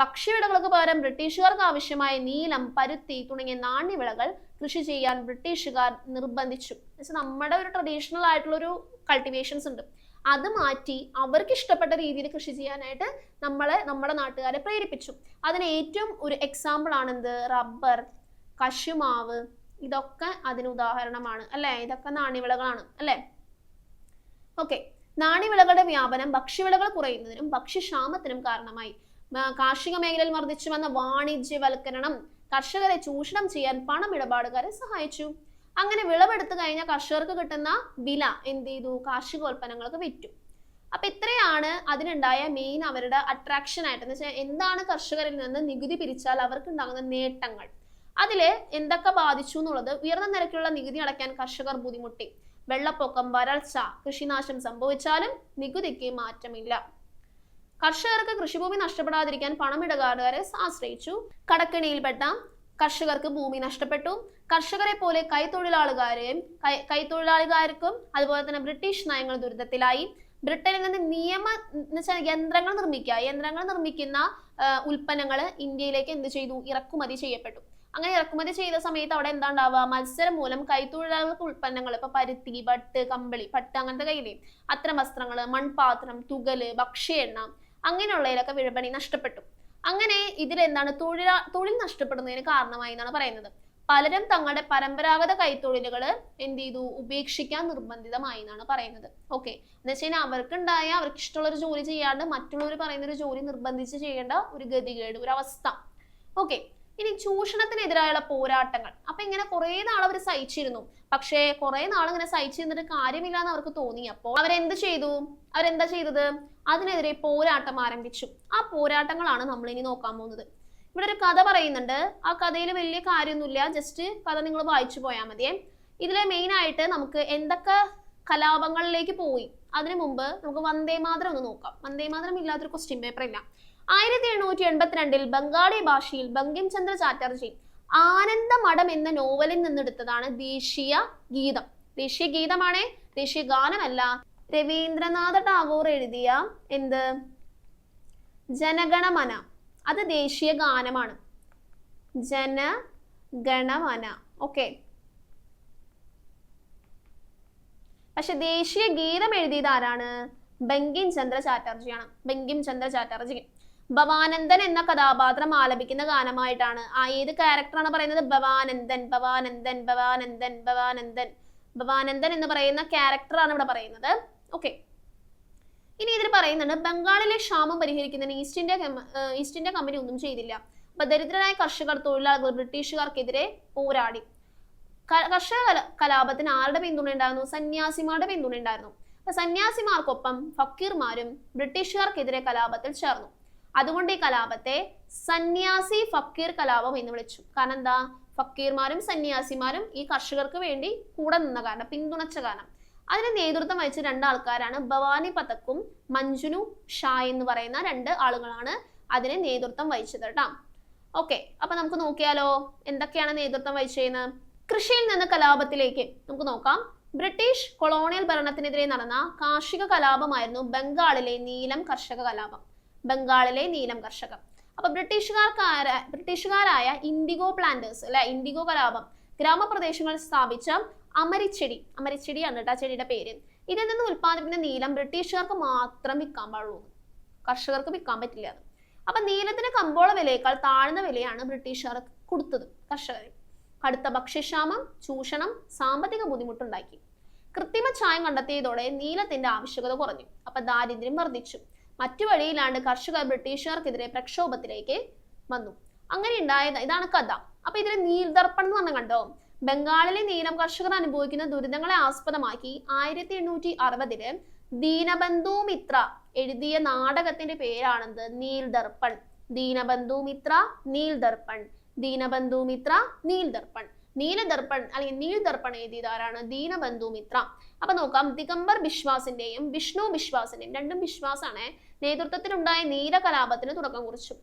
ഭക്ഷ്യവിളകൾക്ക് പകരം ബ്രിട്ടീഷുകാർക്ക് ആവശ്യമായ നീലം, പരുത്തി തുടങ്ങിയ നാണ്യവിളകൾ കൃഷി ചെയ്യാൻ ബ്രിട്ടീഷുകാർ നിർബന്ധിച്ചു. നമ്മുടെ ഒരു ട്രഡീഷണൽ ആയിട്ടുള്ള ഒരു കൾട്ടിവേഷൻസ് ഉണ്ട്, അത് മാറ്റി അവർക്ക് ഇഷ്ടപ്പെട്ട രീതിയിൽ കൃഷി ചെയ്യാനായിട്ട് നമ്മുടെ നാട്ടുകാരെ പ്രേരിപ്പിച്ചു. അതിന് ഏറ്റവും ഒരു എക്സാമ്പിൾ ആണ് എന്ത്? റബ്ബർ, കശുമാവ്, ഇതൊക്കെ അതിന് ഉദാഹരണമാണ് അല്ലെ. ഇതൊക്കെ നാണ്യവിളകളാണ് അല്ലെ. ഓക്കെ, നാണ്യവിളകളുടെ വ്യാപനം ഭക്ഷ്യവിളകൾ കുറയുന്നതിനും ഭക്ഷ്യക്ഷാമത്തിനും കാരണമായി. കാർഷിക മേഖലയിൽ വർദ്ധിച്ചു വന്ന വാണിജ്യവൽക്കരണം കർഷകരെ ചൂഷണം ചെയ്യാൻ പണമിടപാടുകാരെ സഹായിച്ചു. അങ്ങനെ വിളവെടുത്തു കഴിഞ്ഞാൽ കർഷകർക്ക് കിട്ടുന്ന വില എന്ത് ചെയ്തു? കാർഷികോൽപ്പന്നങ്ങൾക്ക് വിറ്റു. അപ്പൊ ഇത്രയാണ് അതിനുണ്ടായ മെയിൻ അവരുടെ അട്രാക്ഷൻ ആയിട്ട്. എന്ന് വെച്ചാൽ എന്താണ് കർഷകരിൽ നിന്ന് നികുതി പിരിച്ചാൽ അവർക്ക് ഉണ്ടാകുന്ന നേട്ടങ്ങൾ, അതില് എന്തൊക്കെ ബാധിച്ചു എന്നുള്ളത്. ഉയർന്ന നിരക്കിലുള്ള നികുതി അടയ്ക്കാൻ കർഷകർ ബുദ്ധിമുട്ടി. വെള്ളപ്പൊക്കം, വരൾച്ച, കൃഷിനാശം സംഭവിച്ചാലും നികുതിക്ക് മാറ്റമില്ല. കർഷകർക്ക് കൃഷിഭൂമി നഷ്ടപ്പെടാതിരിക്കാൻ പണമിടപാടുകാരെ ആശ്രയിച്ചു. കടക്കെണിയിൽപ്പെട്ട കർഷകർക്ക് ഭൂമി നഷ്ടപ്പെട്ടു. കർഷകരെ പോലെ കൈത്തൊഴിലാളികാർക്കും അതുപോലെ തന്നെ ബ്രിട്ടീഷ് നയങ്ങൾ ദുരിതത്തിലായി. ബ്രിട്ടനിൽ നിന്ന് യന്ത്രങ്ങൾ നിർമ്മിക്കുന്ന ഉൽപ്പന്നങ്ങൾ ഇന്ത്യയിലേക്ക് എന്ത് ചെയ്തു? ഇറക്കുമതി ചെയ്യപ്പെട്ടു. അങ്ങനെ ഇറക്കുമതി ചെയ്ത സമയത്ത് അവിടെ എന്താ ഉണ്ടാവുക? മത്സരം മൂലം കൈത്തൊഴിലാളികൾക്ക് ഉൽപ്പന്നങ്ങൾ, ഇപ്പൊ പരുത്തി, പട്ട്, കമ്പിളി, പട്ട് അങ്ങനത്തെ കയ്യിലെ അത്തരം വസ്ത്രങ്ങള്, മൺപാത്രം, തുകല്, ഭക്ഷ്യ എണ്ണ അങ്ങനെയുള്ളതിലൊക്കെ വിപണി നഷ്ടപ്പെട്ടു. അങ്ങനെ ഇതിലെന്താണ്? തൊഴിൽ നഷ്ടപ്പെടുന്നതിന് കാരണമായി എന്നാണ് പറയുന്നത്. പലരും തങ്ങളുടെ പരമ്പരാഗത കൈത്തൊഴിലുകൾ എന്ത് ചെയ്തു? ഉപേക്ഷിക്കാൻ നിർബന്ധിതമായി എന്നാണ് പറയുന്നത്. ഓക്കെ, എന്ന് വെച്ച് കഴിഞ്ഞാൽ അവർക്ക് ഇഷ്ടമുള്ള ഒരു ജോലി ചെയ്യാണ്ട് മറ്റുള്ളവർ പറയുന്ന ഒരു ജോലി നിർബന്ധിച്ച് ചെയ്യേണ്ട ഒരു ഗതികേട്, ഒരു അവസ്ഥ. ഓക്കെ, ഇനി ചൂഷണത്തിനെതിരായുള്ള പോരാട്ടങ്ങൾ. അപ്പൊ ഇങ്ങനെ കുറെ നാൾ അവർ സഹിച്ചിരുന്നു. പക്ഷേ കുറെ നാൾ ഇങ്ങനെ സഹിച്ചിരുന്നിട്ട് കാര്യമില്ല എന്ന് അവർക്ക് തോന്നിയപ്പോൾ അവരെന്താ ചെയ്തത്? അതിനെതിരെ പോരാട്ടം ആരംഭിച്ചു. ആ പോരാട്ടങ്ങളാണ് നമ്മൾ ഇനി നോക്കാൻ പോകുന്നത്. ഇവിടെ ഒരു കഥ പറയുന്നുണ്ട്. ആ കഥയിൽ വലിയ കാര്യമൊന്നുമില്ല, ജസ്റ്റ് കഥ നിങ്ങൾ വായിച്ചു പോയാൽ മതിയേ. ഇതിലെ മെയിൻ ആയിട്ട് നമുക്ക് എന്തൊക്കെ കലാപങ്ങളിലേക്ക് പോയി. അതിനു മുമ്പ് നമുക്ക് വന്ദേമാതരം ഒന്ന് നോക്കാം. വന്ദേമാതരം ഇല്ലാത്തൊരു ക്വസ്റ്റ്യൻ പേപ്പർ ഇല്ല. 1882 ബംഗാളി ഭാഷയിൽ ബങ്കിം ചന്ദ്ര ചാറ്റർജി ആനന്ദമഠം എന്ന നോവലിൽ നിന്നെടുത്തതാണ് ദേശീയ ഗീതം. ദേശീയ ഗീതമാണ്, ദേശീയ ഗാനമല്ല. രവീന്ദ്രനാഥ ടാഗോർ എഴുതിയ എന്ത്? ജനഗണമന. അത് ദേശീയ ഗാനമാണ്. ജനഗണമന. ഓക്കെ, പക്ഷെ ദേശീയ ഗീതം എഴുതിയത് ആരാണ്? ബങ്കിം ചന്ദ്ര ചാറ്റർജിയാണ്. ബങ്കിം ചന്ദ്ര ചാറ്റർജി. ഭവാനന്ദൻ എന്ന കഥാപാത്രം ആലപിക്കുന്ന ഗാനമായിട്ടാണ്. ഏത് ക്യാരക്ടറാണ് പറയുന്നത്? ഭവാനന്ദൻ എന്ന് പറയുന്ന ക്യാരക്ടറാണ് ഇവിടെ പറയുന്നത്. ഓക്കെ, ഇനി ഇതിൽ പറയുന്നുണ്ട് ബംഗാളിലെ ക്ഷാമം പരിഹരിക്കുന്നതിന് ഈസ്റ്റ് ഇന്ത്യ കമ്പനി ഒന്നും ചെയ്തില്ല. അപ്പൊ ദരിദ്രരായ കർഷകർ, തൊഴിലാളികൾ ബ്രിട്ടീഷുകാർക്കെതിരെ പോരാടി. കർഷക കലാപത്തിന് ആരുടെ പിന്തുണ ഉണ്ടായിരുന്നു? സന്യാസിമാരുടെ പിന്തുണ ഉണ്ടായിരുന്നു. അപ്പൊ സന്യാസിമാർക്കൊപ്പം ഫക്കീർമാരും ബ്രിട്ടീഷുകാർക്കെതിരെ കലാപത്തിൽ ചേർന്നു. അതുകൊണ്ട് ഈ കലാപത്തെ സന്യാസി ഫക്കീർ കലാപം എന്ന് വിളിച്ചു. കാരണം എന്താ? ഫക്കീർമാരും സന്യാസിമാരും ഈ കർഷകർക്ക് വേണ്ടി കൂടെ നിന്ന കാരണം, പിന്തുണച്ച കാരണം. അതിന് നേതൃത്വം വഹിച്ച രണ്ടാൾക്കാരാണ് ഭവാനി പതക്കും മഞ്ജുനു ഷാ എന്ന് പറയുന്ന രണ്ട് ആളുകളാണ് അതിന് നേതൃത്വം വഹിച്ചത് കേട്ടോ. ഓക്കെ, അപ്പൊ നമുക്ക് നോക്കിയാലോ എന്തൊക്കെയാണ് നേതൃത്വം വഹിച്ചതെന്ന്. കൃഷിയിൽ നിന്ന് കലാപത്തിലേക്ക് നമുക്ക് നോക്കാം. ബ്രിട്ടീഷ് കൊളോണിയൽ ഭരണത്തിനെതിരെ നടന്ന കാർഷിക കലാപമായിരുന്നു ബംഗാളിലെ നീലം കർഷക കലാപം. അപ്പൊ ബ്രിട്ടീഷുകാരായ ഇൻഡിഗോ പ്ലാന്റേഴ്സ് അല്ലെ, ഇൻഡിഗോ കലാപം ഗ്രാമപ്രദേശങ്ങളിൽ സ്ഥാപിച്ച അമരിച്ചെടിയാണ് കേട്ടോ ചെടിയുടെ പേര്. ഇതിൽ നിന്ന് ഉത്പാദിപ്പിക്കുന്ന നീലം ബ്രിട്ടീഷുകാർക്ക് മാത്രം വിൽക്കാൻ പാടുള്ളൂ, കർഷകർക്ക് വിൽക്കാൻ പറ്റില്ല. അപ്പൊ നീലത്തിന് കമ്പോള വിലയേക്കാൾ താഴ്ന്ന വിലയാണ് ബ്രിട്ടീഷുകാർ കൊടുത്തത് കർഷകർ. കടുത്ത ഭക്ഷ്യക്ഷാമം, ചൂഷണം, സാമ്പത്തിക ബുദ്ധിമുട്ടുണ്ടാക്കി. കൃത്രിമ ചായം കണ്ടെത്തിയതോടെ നീലത്തിന്റെ ആവശ്യകത കുറഞ്ഞു. അപ്പൊ ദാരിദ്ര്യം വർദ്ധിച്ചു. മറ്റു വഴിയിലാണ്ട് കർഷകർ ബ്രിട്ടീഷുകാർക്കെതിരെ പ്രക്ഷോഭത്തിലേക്ക് വന്നു. അങ്ങനെ ഉണ്ടായത് ഇതാണ് കഥ. അപ്പൊ ഇതിൽ നീൽദർപ്പണം എന്ന് പറഞ്ഞ കണ്ടോ, ബംഗാളിലെ നീലം കർഷകർ അനുഭവിക്കുന്ന ദുരിതങ്ങളെ ആസ്പദമാക്കി 1860 ദീനബന്ധു മിത്ര എഴുതിയ നാടകത്തിന്റെ പേരാണെന്ത്? നീൽ ദർപ്പൺ. ദീനബന്ധു മിത്ര നീൽ ദർപ്പൺ. ദീനബന്ധു മിത്ര നീൽ ദർപ്പൺ. നീലദർപ്പൺ അല്ലെങ്കിൽ നീൽ ദർപ്പൺ എഴുതിയത് ആരാണ്? ദീനബന്ധു മിത്ര. അപ്പൊ നോക്കാം, ദിഗംബർ ബിശ്വാസിന്റെയും വിഷ്ണു ബിശ്വാസിന്റെയും, രണ്ടും ബിശ്വാസാണ്, നേതൃത്വത്തിലുണ്ടായ നീല കലാപത്തിന് തുടക്കം കുറിച്ചു.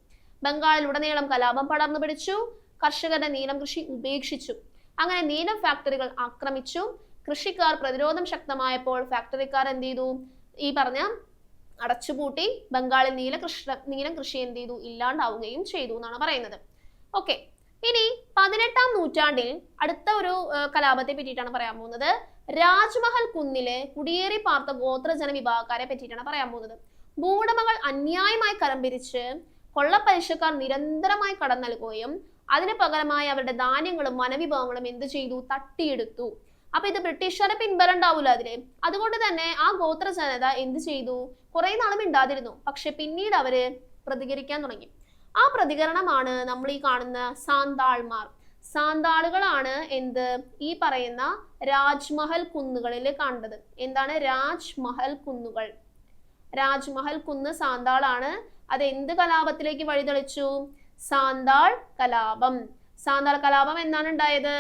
ബംഗാളിലുടനീളം കലാപം പടർന്നു പിടിച്ചു. കർഷകരുടെ നീലം കൃഷി ഉപേക്ഷിച്ചു. അങ്ങനെ നീലം ഫാക്ടറികൾ ആക്രമിച്ചു. കൃഷിക്കാർ പ്രതിരോധം ശക്തമായപ്പോൾ ഫാക്ടറിക്കാർ എന്ത് ചെയ്തു? ഈ പറഞ്ഞ അടച്ചുപൂട്ടി. ബംഗാളിൽ നീലം കൃഷി എന്ത് ചെയ്തു? ഇല്ലാണ്ടാവുകയും ചെയ്തു എന്നാണ് പറയുന്നത്. ഓക്കെ, ഇനി 18-ാം നൂറ്റാണ്ടിൽ അടുത്ത ഒരു കലാപത്തെ പറ്റിയിട്ടാണ് പറയാൻ പോകുന്നത്. രാജ്മഹൽ കുന്നിലെ കുടിയേറി പാർത്ത ഗോത്രജന വിഭാഗക്കാരെ പറ്റിയിട്ടാണ് പറയാൻ പോകുന്നത്. ഭൂവുടമകൾ അന്യായമായി കരം പിരിച്ച് കൊള്ളപ്പലിശക്കാർ നിരന്തരമായി കടം നൽകുകയും അതിന് പകരമായി അവരുടെ ധാന്യങ്ങളും വനവിഭവങ്ങളും എന്ത് ചെയ്തു? തട്ടിയെടുത്തു. അപ്പൊ ഇത് ബ്രിട്ടീഷുകാരെ പിൻബലം ഉണ്ടാവൂല അതില്. അതുകൊണ്ട് തന്നെ ആ ഗോത്ര ജനത എന്ത് ചെയ്തു? കുറെ നാളും ഇണ്ടാതിരുന്നു. പക്ഷെ പിന്നീട് അവര് പ്രതികരിക്കാൻ തുടങ്ങി. ആ പ്രതികരണമാണ് നമ്മൾ ഈ കാണുന്ന സാന്താൾമാർ. സാന്താളുകളാണ് എന്ത്? ഈ പറയുന്ന രാജ്മഹൽ കുന്നുകളിൽ കണ്ടത്. എന്താണ് രാജ്മഹൽ കുന്നുകൾ? രാജ്മഹൽ കുന്ന് സാന്താളാണ്. അത് എന്ത് കലാപത്തിലേക്ക് വഴിതെളിച്ചു? സാന്താൾ കലാപം. സാന്താൾ കലാപം എന്നാണ് ഉണ്ടായത്?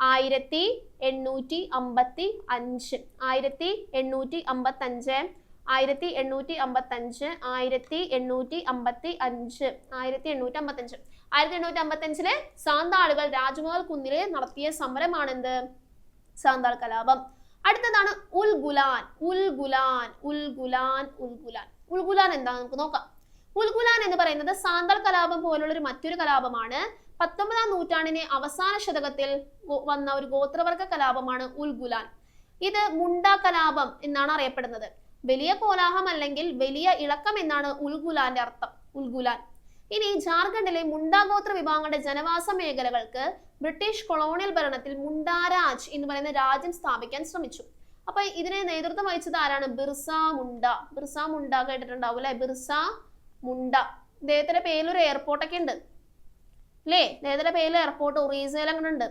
1855 1855 1855 1855 സാന്താളുകൾ രാജ്മഹൽ കുന്നില് നടത്തിയ സമരമാണെന്ത്? സാന്താൾ കലാപം. അടുത്തതാണ് ഉൽഗുലാൻ. ഉൽഗുലാൻ ഉൽഗുലാൻ ഉൽഗുലാൻ ഉൽഗുലാൻ എന്താ നമുക്ക് നോക്കാം. ഉൽഗുലാൻ എന്ന് പറയുന്നത് സാന്താൾ കലാപം പോലുള്ള ഒരു മറ്റൊരു കലാപമാണ്. 19-ാം നൂറ്റാണ്ടിന്റെ അവസാന ശതകത്തിൽ വന്ന ഒരു ഗോത്രവർഗ കലാപമാണ് ഉൽഗുലാൻ. ഇത് മുണ്ട കലാപം എന്നാണ് അറിയപ്പെടുന്നത്. വലിയ കോലാഹം അല്ലെങ്കിൽ വലിയ ഇളക്കം എന്നാണ് ഉൽഗുലാന്റെ അർത്ഥം. ഉൽഗുലാൻ. ഇനി ജാർഖണ്ഡിലെ മുണ്ട ഗോത്ര വിഭാഗങ്ങളുടെ ജനവാസ മേഖലകൾക്ക് ബ്രിട്ടീഷ് കൊളോണിയൽ ഭരണത്തിൽ മുണ്ടാരാജ് എന്ന് പറയുന്ന രാജ്യം സ്ഥാപിക്കാൻ ശ്രമിച്ചു. അപ്പൊ ഇതിനെ നേതൃത്വം വഹിച്ചത് ആരാണ്? ബിർസ മുണ്ട. ബിർസ മുണ്ട കേട്ടിട്ടുണ്ടാവും അല്ലെ? ബിർസ മുണ്ട. ഇദ്ദേഹത്തിന്റെ പേരിലൊരു എയർപോർട്ടൊക്കെ ഉണ്ട് അല്ലേ? ഇദ്ദേഹത്തിന്റെ പേരിൽ എയർപോർട്ട് ഒറീസയിൽ അങ്ങനെ ഉണ്ട്.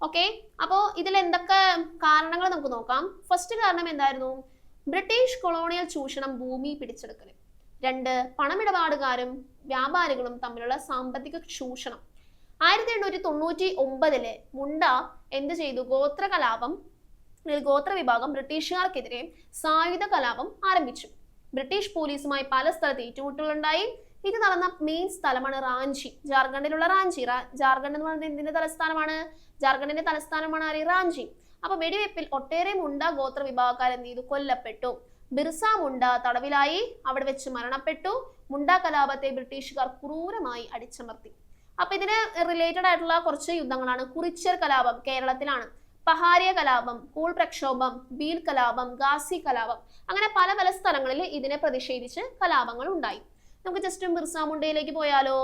ഓക്കെ, അപ്പോ ഇതിൽ എന്തൊക്കെ കാരണങ്ങൾ നമുക്ക് നോക്കാം. ഫസ്റ്റ് കാരണം എന്തായിരുന്നു? ബ്രിട്ടീഷ് കൊളോണിയൽ ചൂഷണം, ഭൂമി പിടിച്ചെടുക്കൽ. 2, പണമിടപാടുകാരും വ്യാപാരികളും തമ്മിലുള്ള സാമ്പത്തിക ചൂഷണം. 1899 മുണ്ട എന്ത് ചെയ്തു? ഗോത്ര വിഭാഗം ബ്രിട്ടീഷുകാർക്കെതിരെ സായുധ കലാപം ആരംഭിച്ചു. ബ്രിട്ടീഷ് പോലീസുമായി പല സ്ഥലത്ത് ഏറ്റുമുട്ടലുണ്ടായി. ഇത് നടന്ന മെയിൻ സ്ഥലമാണ് റാഞ്ചി, ജാർഖണ്ഡിലുള്ള റാഞ്ചി. ജാർഖണ്ഡ് എന്ന് പറയുന്നത് എന്തിന്റെ തലസ്ഥാനമാണ്? ജാർഖണ്ഡിന്റെ തലസ്ഥാനമാണ് ആര്? റാഞ്ചി. അപ്പൊ വെടിവെപ്പിൽ ഒട്ടേറെ മുണ്ട ഗോത്ര വിഭാഗക്കാർ എന്ത് ചെയ്തു? കൊല്ലപ്പെട്ടു. ബിർസ മുണ്ട തടവിലായി, അവിടെ വെച്ച് മരണപ്പെട്ടു. മുണ്ട കലാപത്തെ ബ്രിട്ടീഷുകാർ ക്രൂരമായി അടിച്ചമർത്തി. അപ്പൊ ഇതിന് റിലേറ്റഡ് ആയിട്ടുള്ള കുറച്ച് യുദ്ധങ്ങളാണ്. കുറിച്യർ കലാപം കേരളത്തിലാണ്, പഹാരിയ കലാപം, കൂൾ പ്രക്ഷോഭം, ബീൽ കലാപം, ഗാസി കലാപം, അങ്ങനെ പല പല സ്ഥലങ്ങളിൽ ഇതിനെ പ്രതിഷേധിച്ച് കലാപങ്ങൾ ഉണ്ടായി. നമുക്ക് ജസ്റ്റ് ബിർസ മുണ്ടയിലേക്ക് പോയാലോ.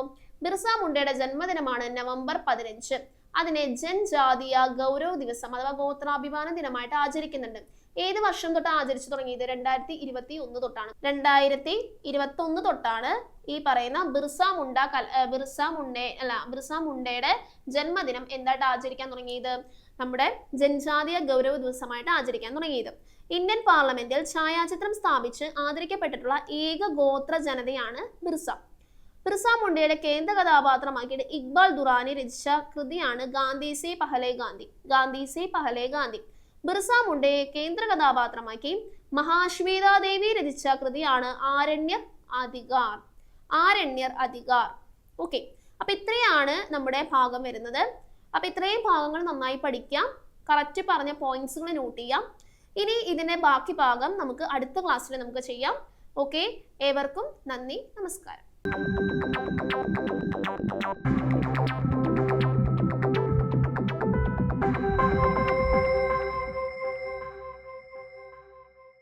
ബിർസ മുണ്ടയുടെ ജന്മദിനമാണ് നവംബർ 15. അതിനെ ജൻജാതീയ ഗൗരവ് ദിവസം അഥവാ ഗോത്രാഭിമാന ദിനമായിട്ട് ആചരിക്കുന്നുണ്ട്. ഏത് വർഷം തൊട്ട് ആചരിച്ചു തുടങ്ങിയത്? 2021 തൊട്ടാണ്. 2021 തൊട്ടാണ് ഈ പറയുന്ന ബിർസ മുണ്ടയുടെ ജന്മദിനം എന്തായിട്ട് ആചരിക്കാൻ തുടങ്ങിയത്? നമ്മുടെ ജൻജാതീയ ഗൗരവ ദിവസമായിട്ട് ആചരിക്കാൻ തുടങ്ങിയത്. ഇന്ത്യൻ പാർലമെന്റിൽ ഛായാചിത്രം സ്ഥാപിച്ച് ആദരിക്കപ്പെട്ടിട്ടുള്ള ഏക ഗോത്ര ജനതയാണ് ബിർസ. ബിർസ മുണ്ടയുടെ കേന്ദ്ര കഥാപാത്രമാക്കിയിട്ട് ഇക്ബാൽ ദുറാനി രചിച്ച കൃതിയാണ് ഗാന്ധി സേ പഹലെ ഗാന്ധി. ഗാന്ധി സേ പഹലെ ഗാന്ധി. ബിർസ മുണ്ടയെ കേന്ദ്ര കഥാപാത്രമാക്കി മഹാശ്വേതാദേവി രചിച്ച കൃതിയാണ് ആരണ്യർ അധികാർ. ആരണ്യർ അധികാർ. ഓക്കെ, അപ്പൊ ഇത്രയാണ് നമ്മുടെ ഭാഗം വരുന്നത്. അപ്പൊ ഇത്രയും ഭാഗങ്ങൾ നന്നായി പഠിക്കാം. കറക്റ്റ് പറഞ്ഞ പോയിന്റ്സുകൾ നോട്ട് ചെയ്യാം. ഇനി ഇതിന്റെ ബാക്കി ഭാഗം നമുക്ക് അടുത്ത ക്ലാസ്സിൽ നമുക്ക് ചെയ്യാം. ഓക്കെ, ഏവർക്കും നന്ദി, നമസ്കാരം.